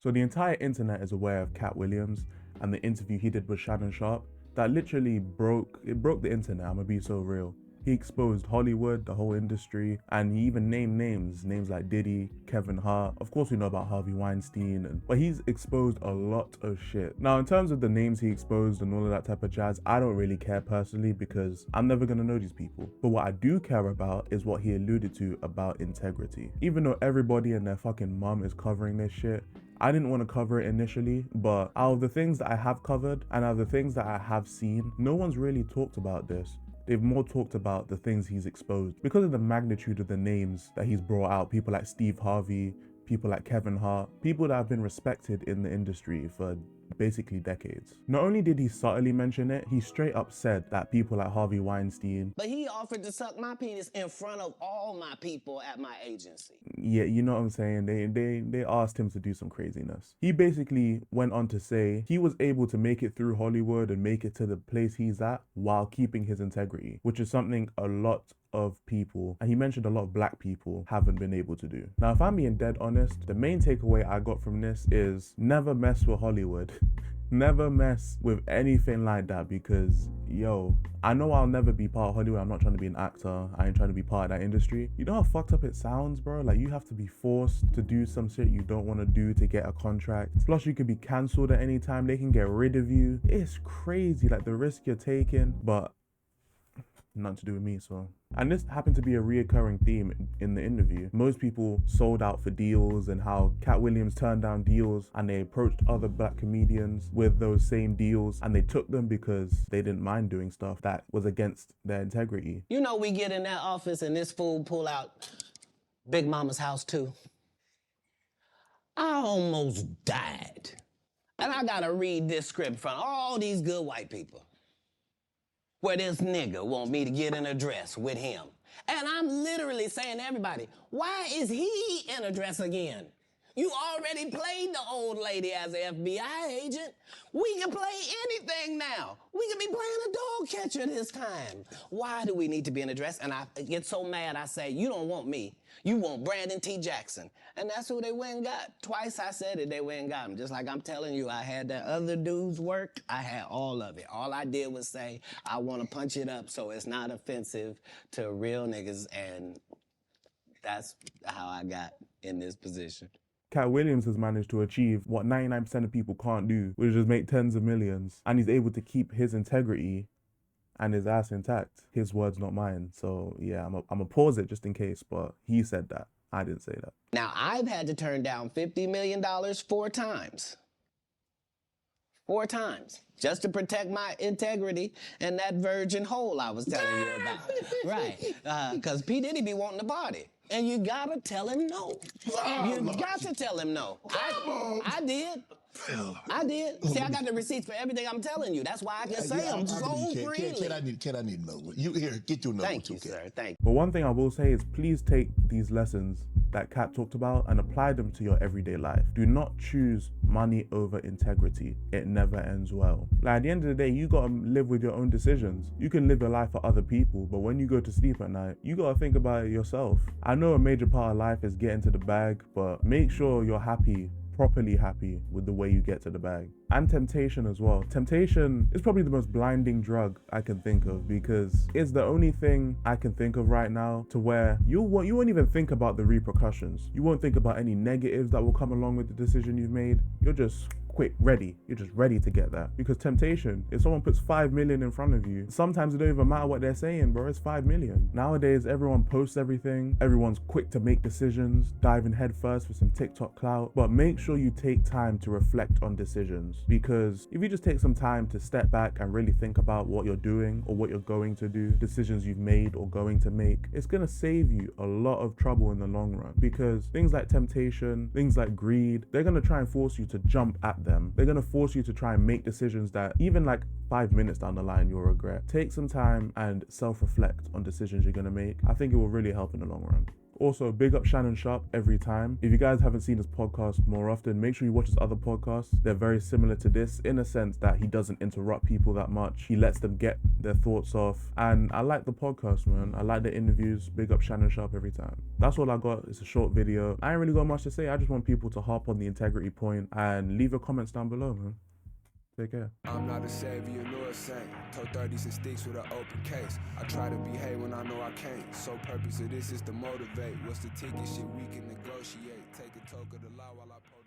So the entire internet is aware of Katt Williams and the interview he did with Shannon Sharpe that literally broke the internet, I'm gonna be so real. He exposed Hollywood, the whole industry, and he even named names like Diddy, Kevin Hart. Of course we know about Harvey Weinstein, but he's exposed a lot of shit. Now in terms of the names he exposed and all of that type of jazz, I don't really care personally because I'm never gonna know these people. But what I do care about is what he alluded to about integrity. Even though everybody and their fucking mum is covering this shit, I didn't want to cover it initially, but out of the things that I have covered and out of the things that I have seen, no one's really talked about this. They've more talked about the things he's exposed. Because of the magnitude of the names that he's brought out, people like Steve Harvey, people like Kevin Hart, people that have been respected in the industry for basically decades. Not only did he subtly mention it, he straight up said that people like Harvey Weinstein... But he offered to suck my penis in front of all my people at my agency. Yeah, you know what I'm saying? They asked him to do some craziness. He basically went on to say he was able to make it through Hollywood and make it to the place he's at while keeping his integrity, which is something a lot of people, and he mentioned a lot of black people, haven't been able to do. Now, if I'm being dead honest, the main takeaway I got from this is never mess with Hollywood. Never mess with anything like that because, yo, I know I'll never be part of Hollywood. I'm not trying to be an actor. I ain't trying to be part of that industry. You know how fucked up it sounds, bro? Like, you have to be forced to do some shit you don't want to do to get a contract. Plus, you could be cancelled at any time. They can get rid of you. It's crazy, like, the risk you're taking, but nothing to do with me, so. And this happened to be a reoccurring theme in the interview. Most people sold out for deals and how Katt Williams turned down deals and they approached other black comedians with those same deals and they took them because they didn't mind doing stuff that was against their integrity. You know, we get in that office and this fool pull out Big Mama's House too. I almost died. And I gotta read this script from all these good white people, where this nigga want me to get in a dress with him. And I'm literally saying to everybody, why is he in a dress again? You already played the old lady as an FBI agent. We can play anything now. We can be playing a dog catcher this time. Why do we need to be in a dress? And I get so mad, I say, you don't want me. You want Brandon T. Jackson. And that's who they went and got. Twice I said it, they went and got him. Just like I'm telling you, I had that other dude's work. I had all of it. All I did was say, I want to punch it up so it's not offensive to real niggas. And that's how I got in this position. Katt Williams has managed to achieve what 99% of people can't do, which is make tens of millions. And he's able to keep his integrity and his ass intact. His words, not mine. So yeah, I'm gonna pause it just in case, but he said that. I didn't say that. Now, I've had to turn down $50 million 4 times. 4 times. Just to protect my integrity and that virgin hole I was telling you about. Right. Because P. Diddy be wanting to party. And you gotta tell him no. You got to tell him no. I did. I did. See, I got the receipts for everything I'm telling you. That's why I can say them so freely. Kid, I need to know. You here, get your number. Thank you, sir. Thank you. But one thing I will say is please take these lessons that Katt talked about and apply them to your everyday life. Do not choose money over integrity. It never ends well. Like, at the end of the day, you gotta live with your own decisions. You can live your life for other people, but when you go to sleep at night, you gotta think about it yourself. I know a major part of life is getting to the bag, but make sure you're happy, properly happy with the way you get to the bag. And temptation as well. Temptation is probably the most blinding drug I can think of because it's the only thing I can think of right now to where you won't even think about the repercussions. You won't think about any negatives that will come along with the decision you've made. You're just ready. You're just ready to get that. Because temptation, if someone puts 5 million in front of you, sometimes it don't even matter what they're saying, bro. It's 5 million. Nowadays, everyone posts everything. Everyone's quick to make decisions, diving head first for some TikTok clout. But make sure you take time to reflect on decisions. Because if you just take some time to step back and really think about what you're doing or what you're going to do, decisions you've made or going to make, it's gonna save you a lot of trouble in the long run. Because things like temptation, things like greed, they're gonna try and force you to jump at them. They're gonna force you to try and make decisions that even like 5 minutes down the line you'll regret. Take some time and self-reflect on decisions you're gonna make. I think it will really help in the long run. Also, big up Shannon Sharpe every time. If you guys haven't seen his podcast more often, make sure you watch his other podcasts. They're very similar to this in a sense that he doesn't interrupt people that much. He lets them get their thoughts off. And I like the podcast, man. I like the interviews. Big up Shannon Sharpe every time. That's all I got. It's a short video. I ain't really got much to say. I just want people to harp on the integrity point and leave your comments down below, man. Take care. I'm not a savior nor a saint. Told 30s and sticks with an open case. I try to behave when I know I can't. So purpose of this is to motivate. What's the ticket? Shit we can negotiate. Take a toke of the law while I